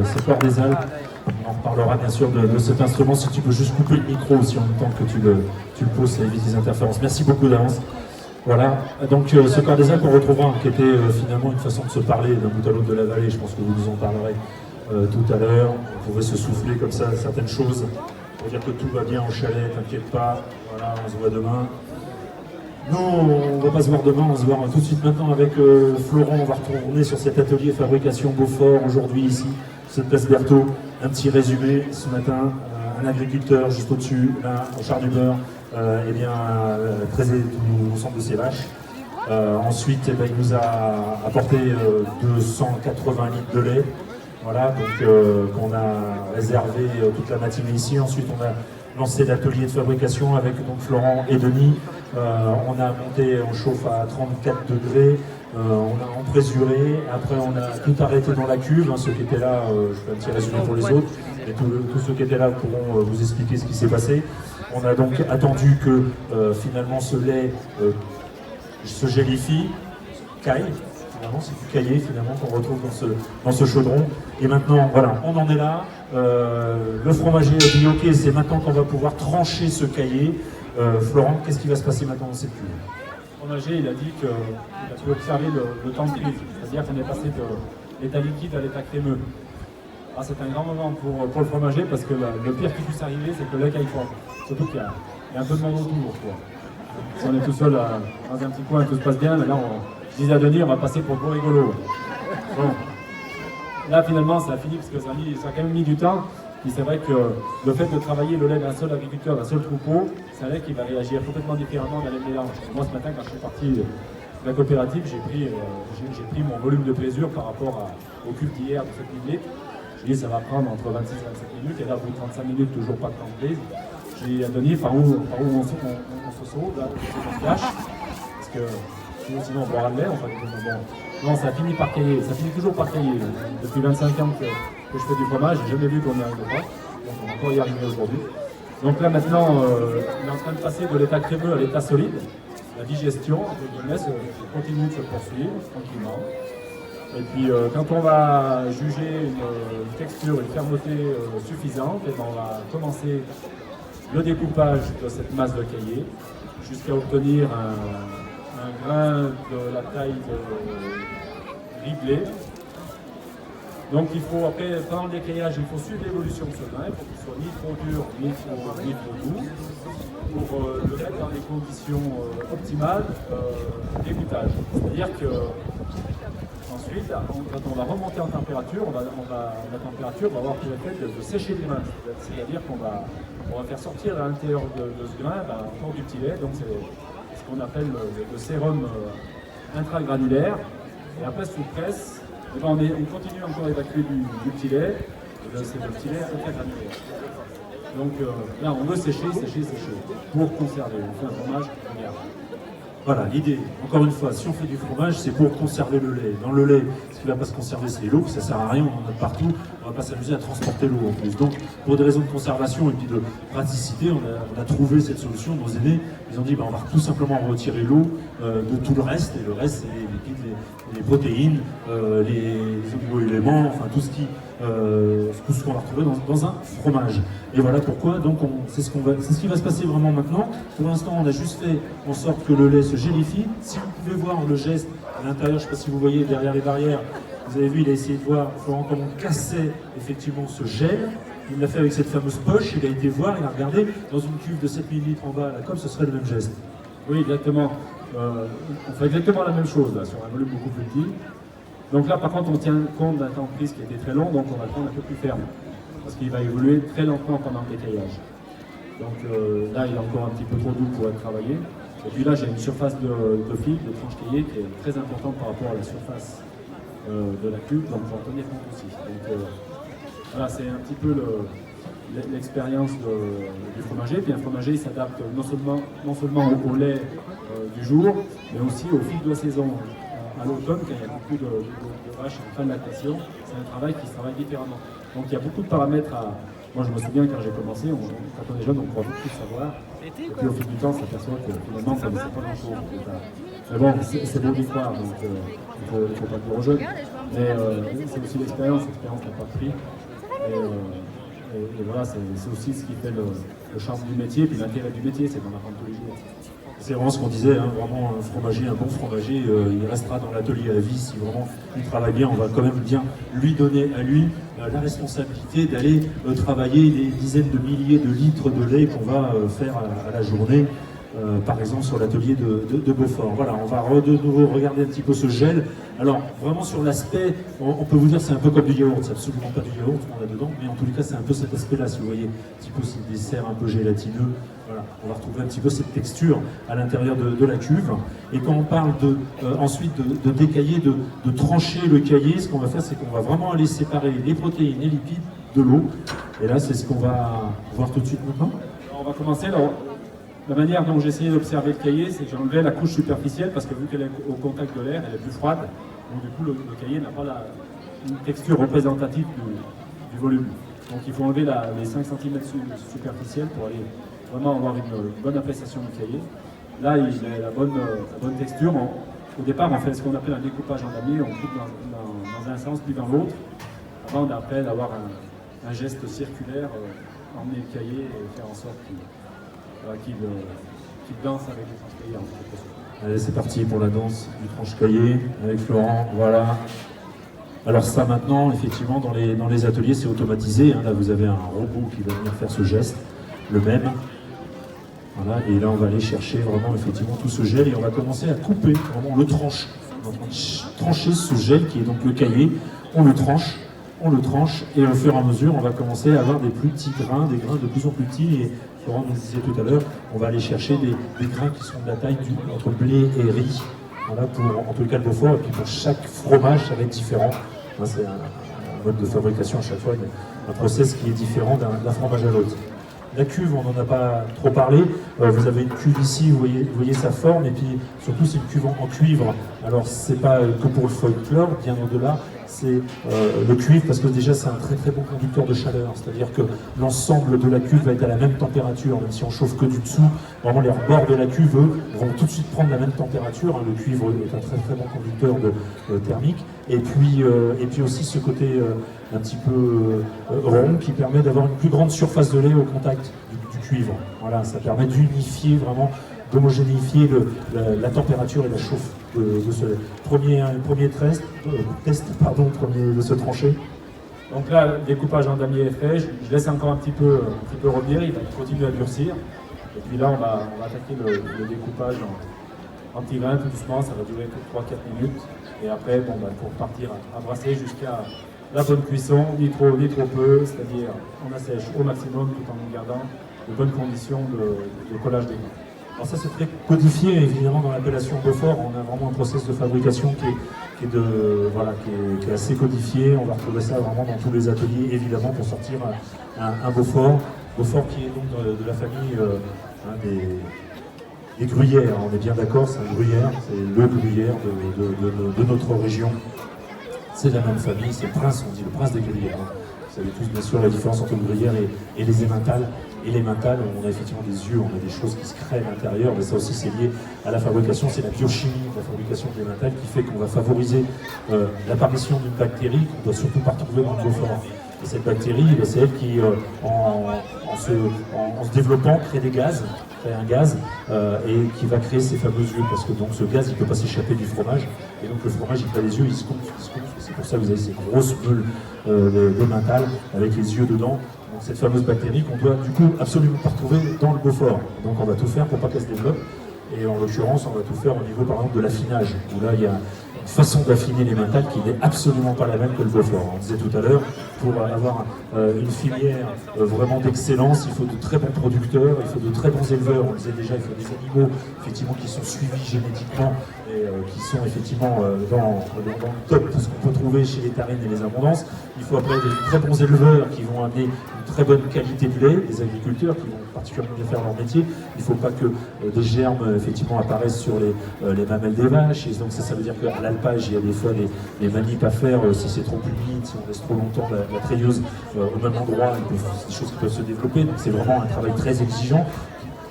C'est Port des Alpes. On en reparlera bien sûr de cet instrument. Si tu peux juste couper le micro aussi en même temps que tu le poses, ça évite des interférences. Merci beaucoup d'avance. Voilà, donc ce Corps des Alpes, on retrouvera, qui était finalement une façon de se parler d'un bout à l'autre de la vallée. Je pense que vous nous en parlerez tout à l'heure. On pouvait se souffler comme ça certaines choses pour dire que tout va bien en chalet, t'inquiète pas. Voilà, on se voit demain. Non, on ne va pas se voir demain, on va se voir tout de suite maintenant avec Florent. On va retourner sur cet atelier fabrication Beaufort aujourd'hui ici, cette place Berthaud. Un petit résumé ce matin, un agriculteur juste au-dessus, là, au char du beurre, traisait tout l'ensemble de ses vaches. Ensuite, il nous a apporté 280 litres de lait, voilà, donc qu'on a réservé toute la matinée ici. Ensuite, on a lancé l'atelier de fabrication avec donc Florent et Denis. On a monté, on chauffe à 34 degrés, on a emprésuré, après on a tout arrêté dans la cuve, ceux qui étaient là, je fais un petit résumé pour les autres, et tous ceux qui étaient là pourront vous expliquer ce qui s'est passé. On a donc attendu que finalement ce lait se gélifie, caille, finalement c'est du caillé finalement qu'on retrouve dans ce chaudron. Et maintenant, voilà, on en est là. Le fromager a dit ok, c'est maintenant qu'on va pouvoir trancher ce caillé. Florent, qu'est-ce qui va se passer maintenant dans cette cuve? Le fromager, il a dit qu'il a pu observer le temps de cuve, c'est-à-dire qu'on est passé de l'état liquide à l'état crémeux. Ah, c'est un grand moment pour le fromager parce que le pire qui puisse arriver, c'est que le lait caille fort. Surtout qu'il y a un peu de monde autour. Quoi. Si on est tout seul dans un petit coin, tout se passe bien, mais là, je disais à Denis, on va passer pour beau rigolo. Bon. Là, finalement, ça a fini parce que ça a quand même mis du temps. Puis c'est vrai que le fait de travailler le lait d'un seul agriculteur, d'un seul troupeau, c'est un lait qui va réagir complètement différemment d'un lait de mélange. Moi, ce matin, quand je suis parti de la coopérative, j'ai pris mon volume de présure par rapport au cube d'hier de 7000 litres. J'ai dit ça va prendre entre 26 et 27 minutes, et là, au bout de 35 minutes, toujours pas de temps de prise. J'ai dit à Denis par où on se sauve, là, on se cache, parce que sinon on boira le lait. Bon, non, ça finit par cailler, ça finit toujours par cailler. Depuis 25 ans que je fais du fromage, j'ai jamais vu qu'on y arrive pas. Donc on va encore y arriver aujourd'hui. Donc là maintenant, on est en train de passer de l'état crémeux à l'état solide. La digestion, continue de se poursuivre tranquillement. Et puis quand on va juger une texture, une fermeté suffisante, et ben, on va commencer le découpage de cette masse de caillé jusqu'à obtenir un grain de la taille de riblé. Donc il faut, après, pendant le décaillage, il faut suivre l'évolution de ce grain pour qu'il soit ni trop dur, ni trop doux, pour le mettre dans des conditions optimales d'égouttage. C'est-à-dire que ensuite, quand on va remonter en température, la température va avoir pour effet de sécher les mains. C'est-à-dire qu'on va faire sortir à l'intérieur de ce grain encore du petit lait. Donc c'est ce qu'on appelle le sérum intragranulaire. Et après, sous presse, on continue encore à évacuer du petit lait. C'est le petit lait intragranulaire. Donc là, on veut sécher pour conserver. On fait un fromage, regarde. Voilà, l'idée, encore une fois, si on fait du fromage, c'est pour conserver le lait. Dans le lait, ce qui ne va pas se conserver, c'est l'eau, ça ne sert à rien, on en a partout, on ne va pas s'amuser à transporter l'eau en plus. Donc, pour des raisons de conservation et puis de praticité, on a trouvé cette solution. Nos aînés, ils ont dit, on va tout simplement retirer l'eau de tout le reste, et le reste, c'est les lipides, les protéines, les oligo-éléments, enfin tout ce qu'on va retrouver dans un fromage. Et voilà pourquoi, donc c'est ce qui va se passer vraiment maintenant. Pour l'instant, on a juste fait en sorte que le lait se gélifie. Si vous pouvez voir le geste à l'intérieur, je ne sais pas si vous voyez derrière les barrières, vous avez vu, il a essayé de voir Florent comment on cassait effectivement ce gel. Il l'a fait avec cette fameuse poche, il a été voir, il a regardé dans une cuve de 7000 litres en bas, là, comme ce serait le même geste. Oui, exactement. On fait exactement la même chose là, sur un volume beaucoup plus petit. Donc là, par contre, on tient compte d'un temps de prise qui était très long, donc on va le prendre un peu plus ferme. Parce qu'il va évoluer très lentement pendant le décaillage. Donc là, il est encore un petit peu trop doux pour être travaillé. Et puis là, j'ai une surface de fil, de tranche caillée, qui est très importante par rapport à la surface de la cuve, donc il faut en tenir compte aussi. Donc voilà, c'est un petit peu l'expérience du fromager. Puis un fromager, il s'adapte non seulement au lait du jour, mais aussi au fil de saison. À l'automne, quand il y a beaucoup de vaches en fin de lactation, c'est un travail qui se travaille différemment. Donc il y a beaucoup de paramètres Moi, je me souviens quand j'ai commencé, quand on est jeune, on croit beaucoup savoir. Et puis au fil du temps, on s'aperçoit que finalement, on ne connaissait pas grand-chose. Mais bon, c'est beau d'y croire, donc il ne faut pas dire aux jeunes. Mais c'est aussi l'expérience n'a pas pris. Et voilà, c'est aussi ce qui fait le charme du métier, puis l'intérêt du métier, c'est d'en apprendre tous les jours. C'est vraiment ce qu'on disait, hein, vraiment un fromager, un bon fromager, il restera dans l'atelier à vie si vraiment il travaille bien. On va quand même bien lui donner à lui la responsabilité d'aller travailler les dizaines de milliers de litres de lait qu'on va faire à la journée. Par exemple sur l'atelier de Beaufort. Voilà, on va de nouveau regarder un petit peu ce gel. Alors vraiment sur l'aspect, on peut vous dire c'est un peu comme du yaourt, c'est absolument pas du yaourt qu'on a dedans, mais en tous les cas c'est un peu cet aspect-là, si vous voyez, un petit peu ce dessert un peu gélatineux. Voilà, on va retrouver un petit peu cette texture à l'intérieur de la cuve. Et quand on parle ensuite de décailler, de trancher le cahier, ce qu'on va faire c'est qu'on va vraiment aller séparer les protéines et les lipides de l'eau. Et là c'est ce qu'on va voir tout de suite maintenant. Alors, on va commencer. La manière dont j'ai essayé d'observer le cahier, c'est que j'ai enlevé la couche superficielle parce que vu qu'elle est au contact de l'air, elle est plus froide. Donc du coup, le cahier n'a pas une texture représentative du volume. Donc il faut enlever les 5 cm superficiels pour aller vraiment avoir une bonne appréciation du cahier. Là, il a la bonne texture. Au départ, on fait ce qu'on appelle un découpage en damier. On coupe dans un sens puis dans l'autre. Avant, après d'avoir un geste circulaire, emmener le cahier et faire en sorte qu'il danse avec les tranche-cahiers en quelque sorte. Allez, c'est parti pour la danse du tranche-cahier avec Florent, voilà. Alors ça maintenant, effectivement, dans les ateliers, c'est automatisé. Hein. Là, vous avez un robot qui va venir faire ce geste, le même. Voilà, et là, on va aller chercher vraiment, effectivement, tout ce gel et on va commencer à couper, vraiment, on le tranche. On va trancher ce gel qui est donc le cahier, on le tranche et au fur et à mesure, on va commencer à avoir des plus petits grains, des grains de plus en plus petits. Et Florent nous disait tout à l'heure, on va aller chercher des grains qui sont de la taille entre blé et riz. Voilà, pour en tout cas le Beaufort, et puis pour chaque fromage, ça va être différent. C'est un mode de fabrication à chaque fois, un process qui est différent d'un fromage à l'autre. La cuve, on n'en a pas trop parlé. Vous avez une cuve ici, vous voyez sa forme, et puis surtout c'est une cuve en cuivre. Alors c'est pas que pour le folklore, bien au-delà, c'est le cuivre parce que déjà c'est un très très bon conducteur de chaleur. C'est-à-dire que l'ensemble de la cuve va être à la même température, même si on chauffe que du dessous. Vraiment les rebords de la cuve, eux, vont tout de suite prendre la même température. Hein. Le cuivre est un très très bon conducteur thermique. Et puis aussi ce côté un petit peu rond qui permet d'avoir une plus grande surface de lait au contact du cuivre. Voilà, ça permet d'unifier vraiment, d'homogénéifier la température et la chauffe de ce lait. Premier test de ce tranché. Donc là, le découpage en damier est fait, je laisse encore un petit peu revenir, il va continuer à durcir. Et puis là, on va attaquer le découpage en petits grains tout doucement, ça va durer 3-4 minutes. Et après, pour partir à brasser jusqu'à la bonne cuisson, ni trop peu, c'est-à-dire on assèche au maximum tout en gardant de bonnes conditions de collage des grains. Alors ça c'est très codifié évidemment dans l'appellation Beaufort, on a vraiment un process de fabrication qui est assez codifié, on va retrouver ça vraiment dans tous les ateliers évidemment pour sortir un Beaufort. Beaufort qui est donc de la famille des gruyères, on est bien d'accord, c'est un gruyère, c'est le gruyère de notre région. C'est la même famille, c'est le prince, on dit le prince des gruyères. Vous savez tous bien sûr la différence entre le gruyère et les emmentales. Et l'emmental, on a effectivement des yeux, on a des choses qui se créent à l'intérieur, mais ça aussi c'est lié à la fabrication, c'est la biochimie de la fabrication de l'emmental qui fait qu'on va favoriser l'apparition d'une bactérie qu'on ne doit surtout pas retrouver dans le Beaufort. Et cette bactérie, c'est elle qui, en se développant, crée des gaz, crée un gaz et qui va créer ces fameux yeux, parce que donc ce gaz il ne peut pas s'échapper du fromage, et donc le fromage il a les yeux, il se gonfle, c'est pour ça que vous avez ces grosses bulles d'emmental avec les yeux dedans. Donc cette fameuse bactérie qu'on doit du coup absolument pas retrouver dans le Beaufort. Donc on va tout faire pour pas qu'elle se développe. Et en l'occurrence, on va tout faire au niveau par exemple de l'affinage, où là il y a une façon d'affiner l'emmental qui n'est absolument pas la même que le Beaufort. On disait tout à l'heure, pour avoir une filière vraiment d'excellence, il faut de très bons producteurs, il faut de très bons éleveurs. On disait déjà, il faut des animaux effectivement qui sont suivis génétiquement et qui sont effectivement dans le top de ce qu'on peut trouver chez les Tarines et les Abondances. Il faut après des très bons éleveurs qui vont amener une très bonne qualité de lait, des agriculteurs qui vont particulièrement bien faire leur métier. Il ne faut pas que des germes effectivement apparaissent sur les mamelles des vaches. Et donc ça veut dire qu'à l'alpage, il y a des fois des manips à faire si c'est trop humide, si on laisse trop longtemps la treilleuse au même endroit, c'est des choses qui peuvent se développer. Donc c'est vraiment un travail très exigeant.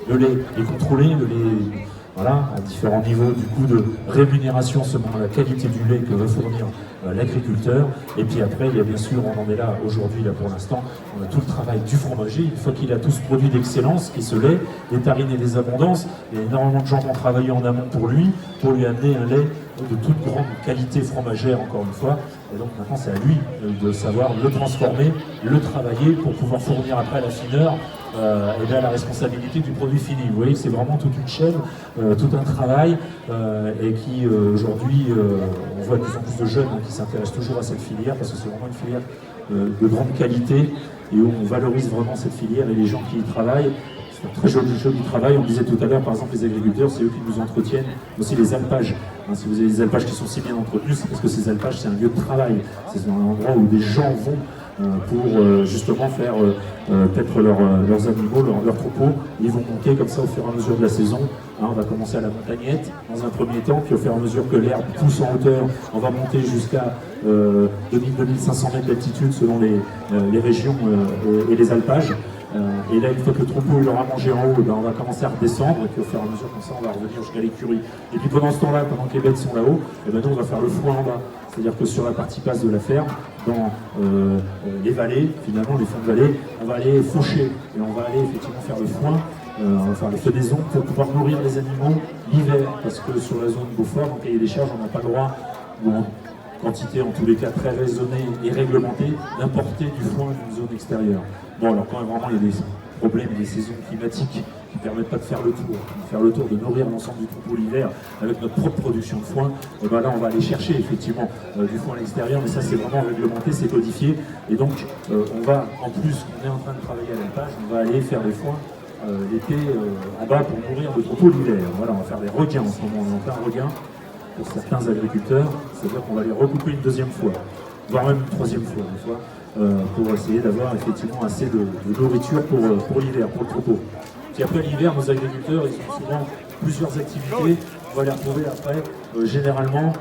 Le lait est contrôlé, le lait voilà, à différents niveaux du coup de rémunération selon la qualité du lait que veut fournir l'agriculteur. Et puis après, il y a bien sûr, on en est là aujourd'hui, là pour l'instant, on a tout le travail du fromager. Une fois qu'il a tout ce produit d'excellence, qui est ce lait, des tarines et des abondances, il y a énormément de gens qui ont travaillé en amont pour lui amener un lait de toute grande qualité fromagère, encore une fois. Et donc maintenant, c'est à lui de savoir le transformer, le travailler pour pouvoir fournir après la fineur et bien la responsabilité du produit fini. Vous voyez, c'est vraiment toute une chaîne, tout un travail et qui aujourd'hui, on voit de plus en plus de jeunes qui s'intéressent toujours à cette filière parce que c'est vraiment une filière de grande qualité et où on valorise vraiment cette filière et les gens qui y travaillent. C'est un très joli travail. On disait tout à l'heure, par exemple, les agriculteurs, c'est eux qui nous entretiennent aussi les alpages. Si vous avez des alpages qui sont si bien entretenus, c'est parce que ces alpages, c'est un lieu de travail. C'est un endroit où des gens vont pour justement faire peut-être leurs animaux, leurs troupeaux. Ils vont monter comme ça au fur et à mesure de la saison. On va commencer à la montagnette dans un premier temps, puis au fur et à mesure que l'herbe pousse en hauteur, on va monter jusqu'à 2000-2500 mètres d'altitude selon les régions et les alpages. Et là, une fois que le troupeau il aura mangé en haut, on va commencer à redescendre, et puis au fur et à mesure comme ça, on va revenir jusqu'à l'écurie. Et puis pendant ce temps-là, pendant que les bêtes sont là-haut, et nous on va faire le foin en bas. C'est-à-dire que sur la partie basse de la ferme, dans les vallées, finalement les fonds de vallée, on va aller faucher et on va aller effectivement faire le foin, on va faire les fenaisons pour pouvoir nourrir les animaux l'hiver. Parce que sur la zone Beaufort, en cahier des charges, on n'a pas le droit, ou en quantité en tous les cas très raisonnée et réglementée, d'importer du foin d'une zone extérieure. Bon, alors quand vraiment il y a des problèmes, des saisons climatiques qui ne permettent pas de faire le tour, de nourrir l'ensemble du troupeau l'hiver avec notre propre production de foin, et ben là on va aller chercher effectivement du foin à l'extérieur, mais ça c'est vraiment réglementé, c'est codifié, et donc on va, en plus qu'on est en train de travailler à l'alpage, on va aller faire des foins l'été en bas pour nourrir le troupeau l'hiver. Voilà, on va faire des regains en ce moment, on est en plein regain pour certains agriculteurs, c'est-à-dire qu'on va les recouper une deuxième fois, voire même une troisième fois des fois. Pour essayer d'avoir effectivement assez de nourriture pour l'hiver, pour le troupeau. Puis après l'hiver, nos agriculteurs, ils ont souvent plusieurs activités. On va les retrouver après, généralement,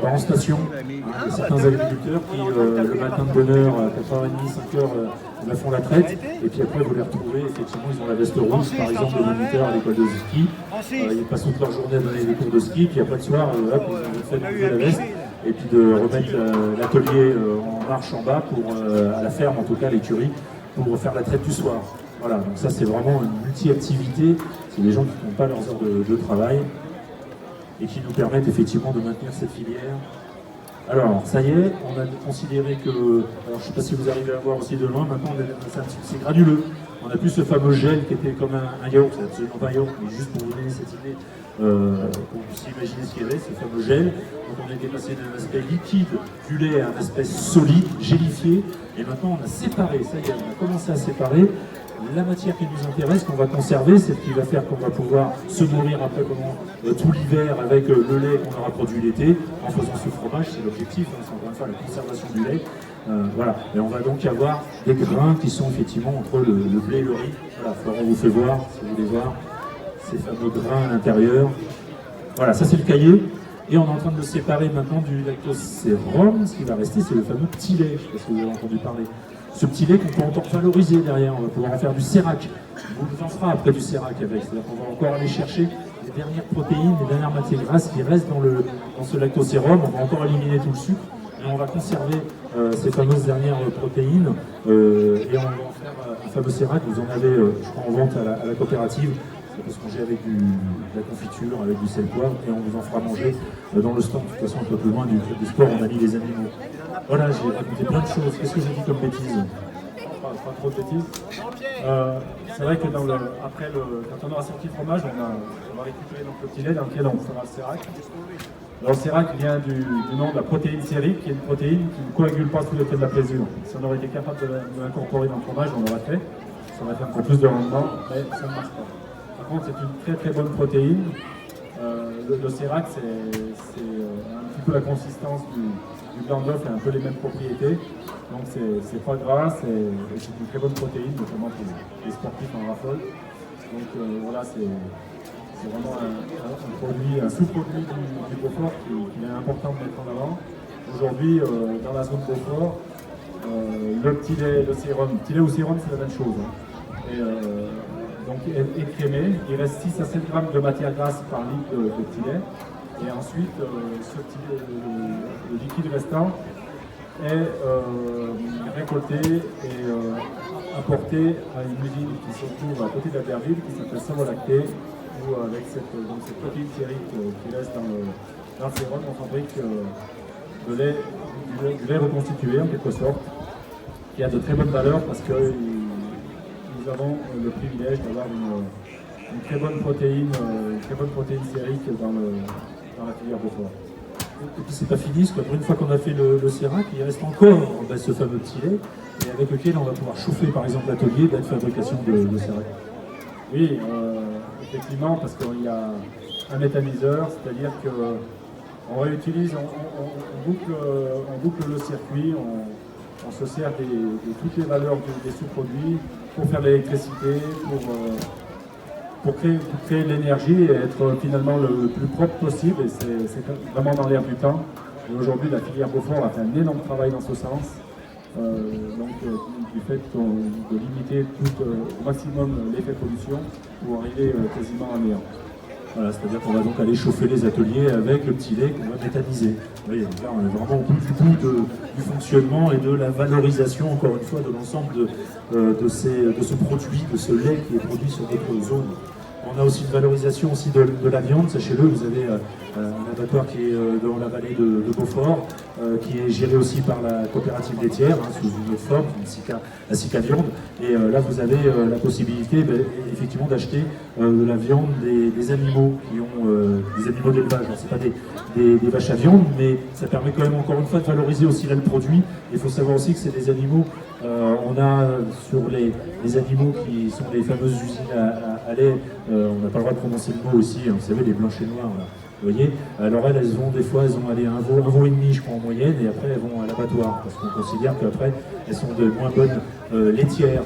en station. Il y a certains agriculteurs qui, le matin de bonne heure, à 4h30, 5h, font la traite. Et puis après, vous les retrouvez, effectivement, ils ont la veste rouge, par exemple, le moniteur à l'école de ski. Ils passent toute leur journée à donner des cours de ski. Puis après le soir, hop, ils ont fait de la veste. Et puis de remettre l'atelier en marche en bas, pour, à la ferme en tout cas, l'écurie, pour faire la traite du soir. Voilà, donc ça c'est vraiment une multi-activité, c'est des gens qui n'ont pas leurs heures de travail et qui nous permettent effectivement de maintenir cette filière. Alors, ça y est, on a considéré que, alors je ne sais pas si vous arrivez à voir aussi de loin, maintenant c'est granuleux. On n'a plus ce fameux gel qui était comme un yaourt, c'est absolument pas un yaourt, mais juste pour vous donner cette idée, pour que vous puissiez imaginer ce qu'il y avait, ce fameux gel. Donc on était passé d'un aspect liquide du lait à un aspect solide, gélifié, et maintenant on a séparé, ça y est, on a commencé à séparer. La matière qui nous intéresse, qu'on va conserver, c'est ce qui va faire qu'on va pouvoir se nourrir après tout l'hiver avec le lait qu'on aura produit l'été, en faisant ce fromage, c'est l'objectif, c'est encore une fois la conservation du lait. Voilà, et on va donc avoir des grains qui sont effectivement entre le blé et le riz. Voilà, Florent vous fait voir, si vous voulez voir, ces fameux grains à l'intérieur. Voilà, ça c'est le cahier. Et on est en train de le séparer maintenant du lactosérum. Ce qui va rester, c'est le fameux petit lait. Je ne sais pas si vous avez entendu parler. Ce petit lait qu'on peut encore valoriser derrière. On va pouvoir en faire du sérac. On nous en fera après du sérac avec. C'est-à-dire qu'on va encore aller chercher les dernières protéines, les dernières matières grasses qui restent dans ce lactosérum. On va encore éliminer tout le sucre. Et on va conserver ces fameuses dernières protéines. Et on va en faire un fameux sérac. Vous en avez, je crois, en vente à la coopérative. Ça peut se manger avec de la confiture, avec du sel poivre, et on vous en fera manger dans le stand. De toute façon, un peu plus loin du club du sport, on a mis les animaux. Voilà, j'ai raconté plein de choses. Qu'est-ce que j'ai dit comme bêtises? Pas trop de bêtises. C'est vrai que après, quand on aura sorti le fromage, on va récupérer donc le petit lait dans lequel on fera le sérac. Alors, le sérac vient du nom de la protéine sérique, qui est une protéine qui ne coagule pas sous l'effet de la présure. Si on aurait été capable de l'incorporer dans le fromage, on l'aurait fait. Ça aurait fait un peu plus de rendement, mais ça ne marche pas. Par contre, c'est une très très bonne protéine. Le sérac, c'est un petit peu la consistance du blanc d'œuf et un peu les mêmes propriétés. Donc c'est pas gras, c'est une très bonne protéine, notamment pour les sportifs en raffole. Donc voilà, C'est vraiment un produit, un sous-produit du Beaufort qu'il est important de mettre en avant. Aujourd'hui, dans la zone Beaufort, le petit lait, le sérum, petit lait ou sérum, c'est la même chose. Hein. Et, donc écrémé, il reste 6 à 7 grammes de matière grasse par litre de petit lait. Et ensuite, le liquide restant est récolté et apporté à une usine qui se trouve à côté d'Albertville, qui s'appelle Savolacté, où avec cette protéine sérique qui reste dans le sérum, on fabrique du lait reconstitué en quelque sorte, qui a de très bonnes valeurs parce que nous avons le privilège d'avoir une très bonne protéine sérique dans la filière Beaufort. Et puis c'est pas fini, parce qu'après une fois qu'on a fait le Sirac, il reste encore ce fameux petit lait, et avec lequel on va pouvoir chauffer par exemple l'atelier de fabrication de Sirac. Oui, effectivement, parce qu'il y a un méthaniseur, c'est-à-dire qu'on réutilise, on boucle le circuit, on se sert de toutes les valeurs des sous-produits pour faire de l'électricité, pour créer de l'énergie et être finalement le plus propre possible. Et c'est vraiment dans l'air du temps. Et aujourd'hui, la filière Beaufort a fait un énorme travail dans ce sens. Du fait de limiter au maximum l'effet pollution pour arriver quasiment à néant. Voilà, c'est-à-dire qu'on va donc aller chauffer les ateliers avec le petit lait qu'on va méthaniser. Oui, donc là, on est vraiment au bout du fonctionnement et de la valorisation, encore une fois, de l'ensemble de ce produit, de ce lait qui est produit sur notre zone. On a aussi une valorisation aussi de la viande, sachez-le, vous avez un abattoir qui est dans la vallée de Beaufort, qui est géré aussi par la coopérative laitière, sous une autre forme, la Sica Viande. Et là, vous avez la possibilité effectivement d'acheter de la viande des animaux qui ont des animaux d'élevage. Ce n'est pas des vaches à viande, mais ça permet quand même encore une fois de valoriser aussi là le produit. Il faut savoir aussi que c'est des animaux, on a sur les animaux qui sont les fameuses usines à lait, on n'a pas le droit de prononcer le mot aussi, vous savez, les blancs et noirs. Là. Vous voyez, alors elles vont des fois, elles vont aller un veau et demi, je crois, en moyenne, et après elles vont à l'abattoir, parce qu'on considère qu'après elles sont de moins bonnes laitières.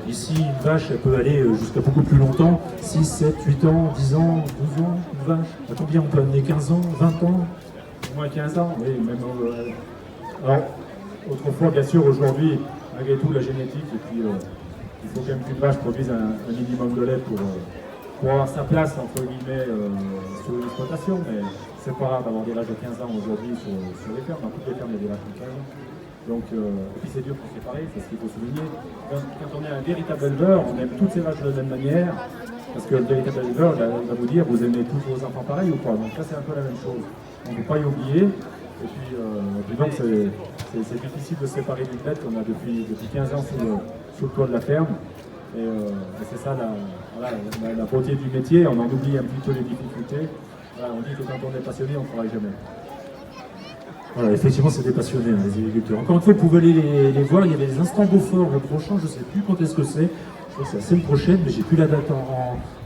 Ici, une vache, elle peut aller jusqu'à beaucoup plus longtemps, 6, 7, 8 ans, 10 ans, 12 ans, une vache. À combien on peut amener 15 ans, 20 ans? Au moins 15 ans, oui, même. Alors, autrefois, bien sûr, aujourd'hui, malgré tout, la génétique, et puis il faut quand même qu'une vache produise un minimum de lait pour avoir sa place, entre guillemets, sur l'exploitation, mais c'est pas rare d'avoir des vaches de 15 ans aujourd'hui sur les fermes. Dans toutes les fermes, il y a des vaches de 15 ans. Donc, et puis c'est dur pour séparer, c'est ce qu'il faut souligner. Quand on est un véritable éleveur, on aime toutes ces vaches de la même manière, parce que le véritable éleveur, il va vous dire, vous aimez tous vos enfants pareils ou pas. Donc là, c'est un peu la même chose. On ne peut pas y oublier. Et puis donc, c'est difficile de se séparer d'une bête qu'on a depuis 15 ans sous le toit de la ferme. Et c'est ça la beauté du métier, on en oublie un petit peu les difficultés. Voilà, on dit que quand on est passionné, on ne travaille jamais. Voilà, effectivement, c'est des passionnés, hein, les agriculteurs. Encore une fois, vous pouvez aller les voir, il y avait les instants Beaufort, le prochain, je ne sais plus quand est-ce que c'est. Je crois que c'est la semaine prochaine, mais j'ai plus la date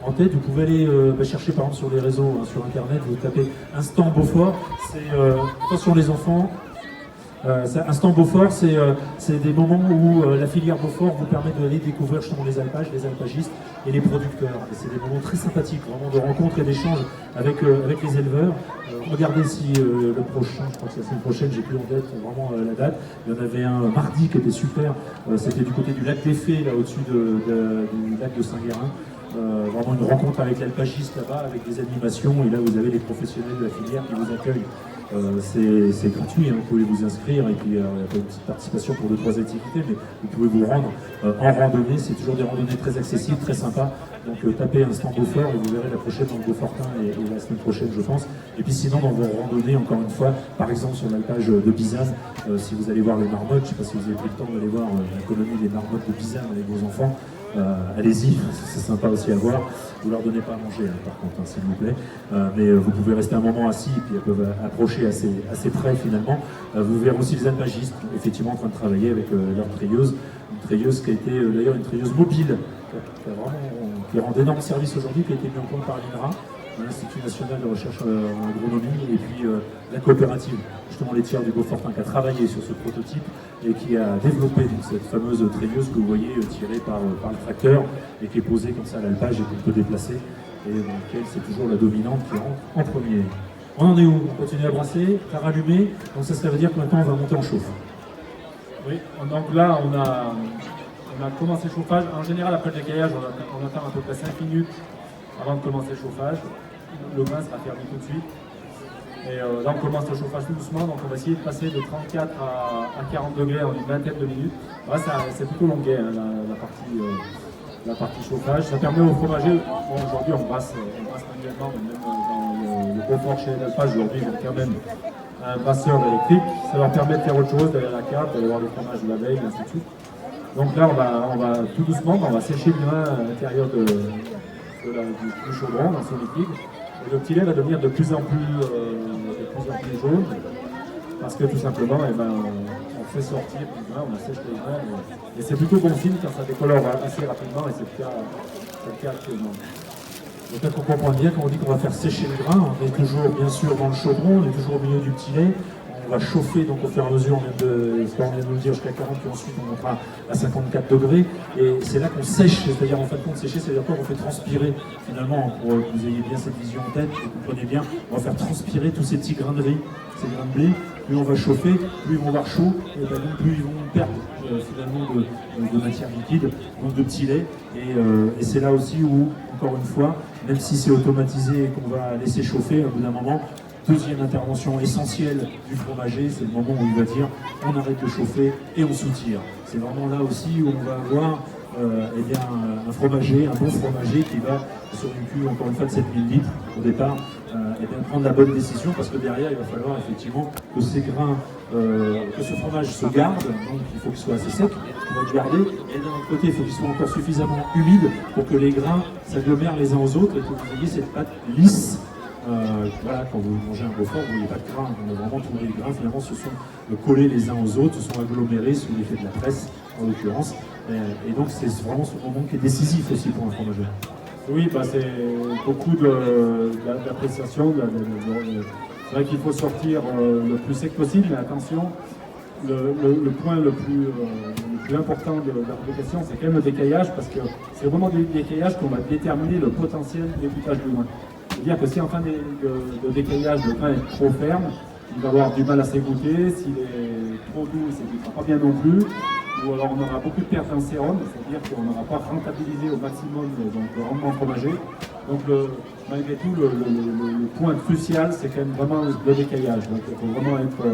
en tête. Vous pouvez aller chercher par exemple sur les réseaux, sur internet, vous tapez Instant Beaufort, c'est attention les enfants. Instant Beaufort, c'est des moments où la filière Beaufort vous permet d'aller découvrir justement les alpages, les alpagistes et les producteurs. Et c'est des moments très sympathiques, vraiment de rencontres et d'échanges avec les éleveurs. Regardez si le prochain, je crois que c'est la semaine prochaine, j'ai plus en tête vraiment la date. Il y en avait un mardi qui était super, c'était du côté du lac des Fées, là au-dessus du lac de Saint-Guérin. Vraiment une rencontre avec l'alpagiste là-bas, avec des animations, et là vous avez les professionnels de la filière qui vous accueillent. C'est gratuit, hein, vous pouvez vous inscrire et puis il y a une petite participation pour 2-3 activités, mais vous pouvez vous rendre en randonnée, c'est toujours des randonnées très accessibles, très sympas. Donc tapez Instant Beaufort et vous verrez la prochaine dans le Beaufortin et la semaine prochaine je pense. Et puis sinon dans vos randonnées, encore une fois, par exemple sur l'alpage de Bizane, si vous allez voir les marmottes, je ne sais pas si vous avez pris le temps d'aller voir la colonie des marmottes de Bizane avec vos enfants. Allez-y, c'est sympa aussi à voir. Vous leur donnez pas à manger, hein, par contre, hein, s'il vous plaît. Mais vous pouvez rester un moment assis, et puis elles peuvent approcher assez près finalement. Vous verrez aussi les alpagistes, effectivement en train de travailler avec leur treilleuse. Une treilleuse qui a été d'ailleurs une treilleuse mobile, qui rend d'énormes services aujourd'hui, qui a été mise en compte par l'INRA. l'Institut national de recherche en agronomie et puis la coopérative, justement les tiers du Beaufortin, qui a travaillé sur ce prototype et qui a développé donc, cette fameuse treilleuse que vous voyez tirée par le tracteur et qui est posée comme ça à l'alpage et qu'on peut déplacer et dans laquelle c'est toujours la dominante qui rentre en premier. On en est où? On continue à brasser, à rallumer, donc ça veut dire que maintenant on va monter en chauffe. Oui, donc là on a commencé le chauffage. En général après le décaillage on attend à peu près 5 minutes avant de commencer le chauffage. Le grain sera fermé tout de suite. Et là on commence le chauffage tout doucement, donc on va essayer de passer de 34 à 40 degrés en une vingtaine de minutes. Là c'est plutôt longuet hein, la partie chauffage. Ça permet au fromager, bon, aujourd'hui on brasse manuellement, mais même dans le confort chez l'alpage aujourd'hui ils ont quand même un brasseur électrique. Ça leur permet de faire autre chose, d'aller à la cave, d'aller voir les fromages de la veille, et ainsi de suite. Donc là on va tout doucement, on va sécher le grain à l'intérieur du chaudron dans son liquide. Et le petit lait va devenir de plus en plus jaune, parce que tout simplement, on fait sortir du grain, on sèche les grains, et c'est plutôt bon signe quand ça décolore assez rapidement, et c'est le cas actuellement. Donc on comprend bien quand on dit qu'on va faire sécher le grain, on est toujours bien sûr dans le chaudron, on est toujours au milieu du petit lait. On va chauffer donc au fur et à mesure, on vient de nous dire jusqu'à 40, puis ensuite on montera à 54 degrés. Et c'est là qu'on sèche, c'est-à-dire en fin de compte sécher, c'est-à-dire qu'on fait transpirer finalement, pour que vous ayez bien cette vision en tête, que vous comprenez bien, on va faire transpirer tous ces petits grains de riz, ces grains de blé. Plus on va chauffer, plus ils vont avoir chaud, et donc plus ils vont perdre finalement de matière liquide, donc de petit lait. Et c'est là aussi où, encore une fois, même si c'est automatisé et qu'on va laisser chauffer, au bout d'un moment, deuxième intervention essentielle du fromager, c'est le moment où il va dire on arrête de chauffer et on soutire. C'est vraiment là aussi où on va avoir un fromager, un bon fromager qui va, sur une cuve encore une fois de 7000 litres au départ, prendre la bonne décision parce que derrière il va falloir effectivement que ces grains, que ce fromage se garde, donc il faut qu'il soit assez sec, on va le garder, et d'un autre côté il faut qu'il soit encore suffisamment humide pour que les grains s'agglomèrent les uns aux autres et que vous ayez cette pâte lisse. Voilà, quand vous mangez un Beaufort, vous n'avez pas de grains, vraiment tous les grains finalement se sont collés les uns aux autres, se sont agglomérés sous l'effet de la presse en l'occurrence, et donc c'est vraiment ce moment qui est décisif aussi pour un fromager. Oui, c'est beaucoup d'appréciation. C'est vrai qu'il faut sortir le plus sec possible, mais attention, le point le plus important de l'application, c'est quand même le décaillage, parce que c'est vraiment du décaillage qu'on va déterminer le potentiel d'égouttage du grain. C'est-à-dire que si en fin de décaillage, le grain est trop ferme, il va avoir du mal à s'égoutter. S'il est trop doux, il ne s'égoutera pas bien non plus. Ou alors on aura beaucoup de pertes en sérum, c'est-à-dire qu'on n'aura pas rentabilisé au maximum le rendement fromager. Donc malgré tout, le point crucial, c'est quand même vraiment le décaillage. Donc il faut vraiment être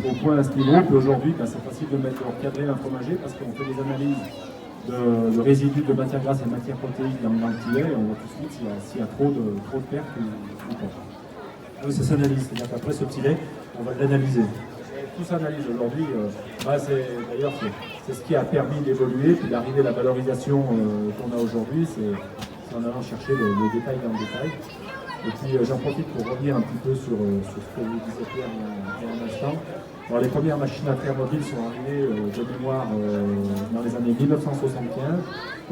au point à ce niveau. Puis aujourd'hui, c'est facile de recadrer un fromager parce qu'on fait des analyses de résidus de matière grasse et de matière protéique dans le petit lait, et on voit tout de suite s'il y a trop de pertes ou pas. Ça s'analyse, c'est-à-dire qu'après ce petit lait, on va l'analyser. Tout s'analyse aujourd'hui, d'ailleurs c'est ce qui a permis d'évoluer, puis d'arriver à la valorisation qu'on a aujourd'hui, c'est en allant chercher le détail dans le détail. Et puis j'en profite pour revenir un petit peu sur ce que vous disiez Pierre il y a un instant. Alors, les premières machines à terre mobiles sont arrivées de mémoire dans les années 1975,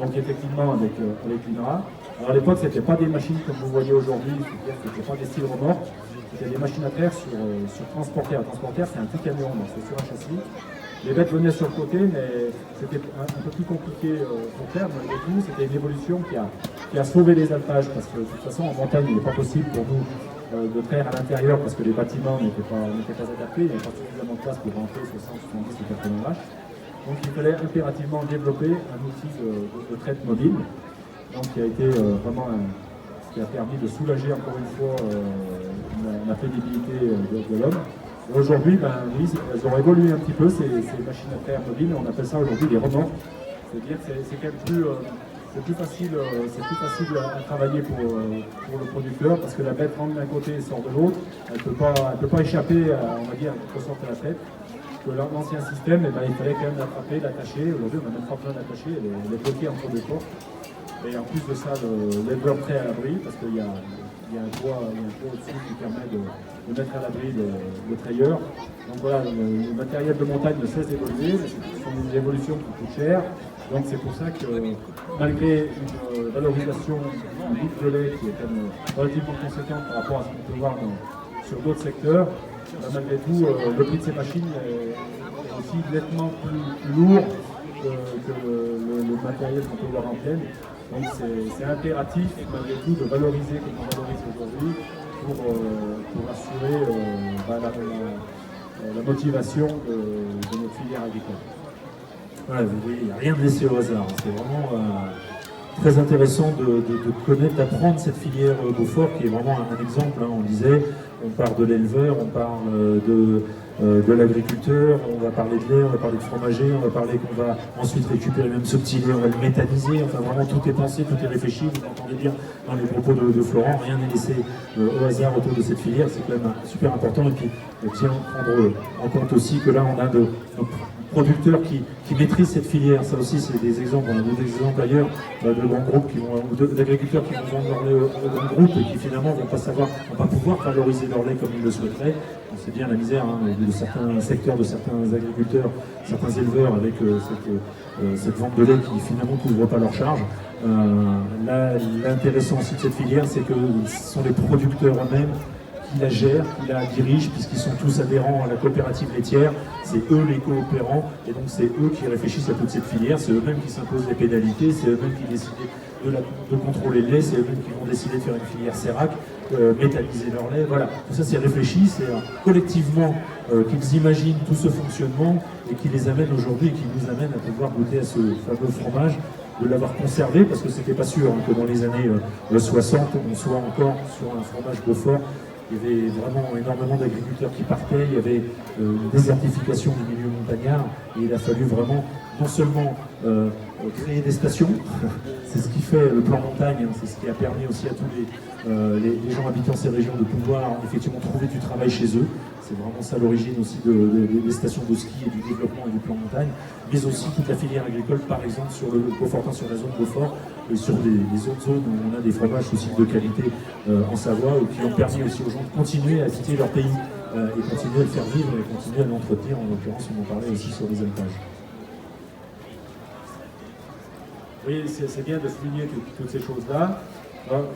donc effectivement avec l'INRA. Alors à l'époque, ce n'était pas des machines comme vous voyez aujourd'hui, c'est-à-dire que ce n'était pas des styles remorques, c'était des machines à terre sur transporteur. Un transporteur, c'est un petit camion, donc c'est sur un châssis. Les bêtes venaient sur le côté, mais c'était un peu plus compliqué pour faire. Malgré tout, c'était une évolution qui a sauvé les alpages, parce que de toute façon, en montagne, il n'est pas possible pour nous de traire à l'intérieur parce que les bâtiments n'étaient pas adaptés, il n'y avait pas suffisamment de place pour rentrer 60, 70 ou 80 vaches. Donc il fallait impérativement développer un outil de traite mobile, donc qui a été qui a permis de soulager encore une fois la pénibilité de l'homme. Aujourd'hui, oui, elles ont évolué un petit peu ces machines à terre mobiles, on appelle ça aujourd'hui des remorques. C'est-à-dire que c'est quand même plus facile à travailler pour le producteur parce que la bête rentre d'un côté et sort de l'autre. Elle ne peut pas échapper à, on va dire, à sorte à la tête. Que l'ancien système, il fallait quand même l'attraper, l'attacher. Aujourd'hui, on n'a même pas besoin d'attacher, elle est bloquée entre deux portes. Et en plus de ça, l'éleveur prêt à l'abri parce qu'il y a un toit au-dessus qui permet de mettre à l'abri le trayeur. Donc voilà, le matériel de montagne ne cesse d'évoluer, mais ce sont des évolutions qui coûtent cher. Donc c'est pour ça que malgré une valorisation du litre de lait qui est quand même relativement conséquente par rapport à ce qu'on peut voir sur d'autres secteurs, malgré tout le prix de ces machines est aussi nettement plus lourd que le matériel qu'on peut voir en plaine. Donc c'est impératif malgré tout de valoriser comme on valorise aujourd'hui pour assurer la motivation de notre filière agricole. Voilà, vous voyez, il n'y a rien de laissé au hasard. C'est vraiment très intéressant de connaître, d'apprendre cette filière Beaufort qui est vraiment un exemple. On disait, on part de l'éleveur, on parle de l'agriculteur, on va parler de lait, on va parler de fromager, on va parler qu'on va ensuite récupérer même ce petit lait, on va le métalliser. Enfin vraiment tout est pensé, tout est réfléchi. Vous entendez bien dans les propos de Florent, rien n'est laissé au hasard autour de cette filière. C'est quand même super important. Et puis tiens, prendre en compte aussi que là on a de producteurs qui maîtrisent cette filière. Ça aussi, c'est des exemples. On a d'autres exemples ailleurs de grands groupes d'agriculteurs qui vont vendre leur lait aux grands groupes et qui finalement vont pas pouvoir valoriser leur lait comme ils le souhaiteraient. C'est bien la misère de certains secteurs, de certains agriculteurs, certains éleveurs avec cette vente de lait qui finalement ne couvre pas leurs charges. L'intéressant aussi de cette filière, c'est que ce sont les producteurs eux-mêmes qui la gèrent, qui la dirigent, puisqu'ils sont tous adhérents à la coopérative laitière. C'est eux les coopérants, et donc c'est eux qui réfléchissent à toute cette filière. C'est eux-mêmes qui s'imposent les pénalités, c'est eux-mêmes qui décident de contrôler le lait, c'est eux-mêmes qui vont décider de faire une filière CERAC, métalliser leur lait. Voilà, tout ça c'est réfléchi, c'est collectivement qu'ils imaginent tout ce fonctionnement et qui les amènent aujourd'hui et qui nous amènent à pouvoir goûter à ce fameux fromage, de l'avoir conservé, parce que c'était pas sûr que dans les années 60, on soit encore sur un fromage Beaufort. Il y avait vraiment énormément d'agriculteurs qui partaient, il y avait une désertification du milieu montagnard, et il a fallu vraiment non seulement créer des stations, c'est ce qui fait le plan montagne, c'est ce qui a permis aussi à tous les gens habitant ces régions de pouvoir effectivement trouver du travail chez eux. C'est vraiment ça l'origine aussi des stations de ski et du développement et du plan montagne, mais aussi toute la filière agricole, par exemple sur le Beaufortin, sur la zone Beaufort, et sur des autres zones où on a des fromages aussi de qualité en Savoie, qui ont permis aussi aux gens de continuer à quitter leur pays et continuer à le faire vivre et continuer à l'entretenir. En l'occurrence, on en parlait aussi sur les alpages. Oui, c'est bien de souligner toutes ces choses-là.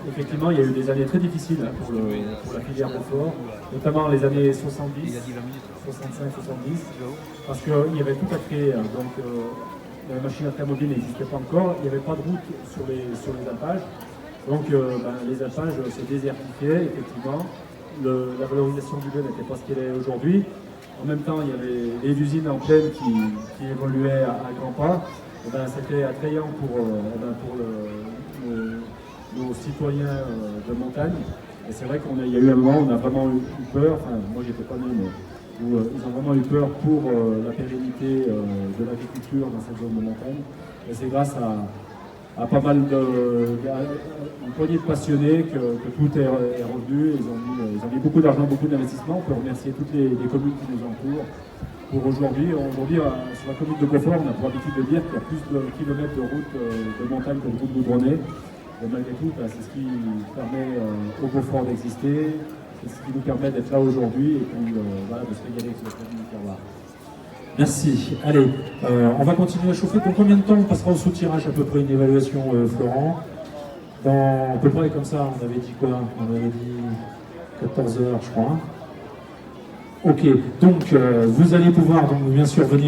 Effectivement, il y a eu des années très difficiles pour la filière Beaufort, notamment les années 70, 65, 70, parce qu'il y avait tout à créer. Donc, la machine à thermobile n'existait pas encore, il n'y avait pas de route sur les alpages. Donc, les alpages se désertifiaient, effectivement. La valorisation du lait n'était pas ce qu'elle est aujourd'hui. En même temps, il y avait les usines en plaine qui évoluaient à grands pas. C'était attrayant pour nos citoyens de montagne. Et c'est vrai qu'il y a eu un moment où on a vraiment eu peur, enfin moi j'étais pas né, mais où ils ont vraiment eu peur pour la pérennité de l'agriculture dans cette zone de montagne. Et c'est grâce à pas mal une poignée de passionnés que tout est revenu. Ils ont mis beaucoup d'argent, beaucoup d'investissements. On peut remercier toutes les communes qui nous entourent. Pour aujourd'hui, sur la commune de Beaufort, on a pour habitude de dire qu'il y a plus de kilomètres de route de montagne que de route goudronnée. Et malgré tout, c'est ce qui permet au Beaufort d'exister, c'est ce qui nous permet d'être là aujourd'hui et puis de se régaler avec ce produit du terroir. Merci. Allez, on va continuer à chauffer. Pour combien de temps on passera au sous-tirage à peu près une évaluation, Florent? Dans à peu près comme ça, on avait dit quoi? On avait dit 14 heures, je crois. Ok, donc vous allez pouvoir donc bien sûr venir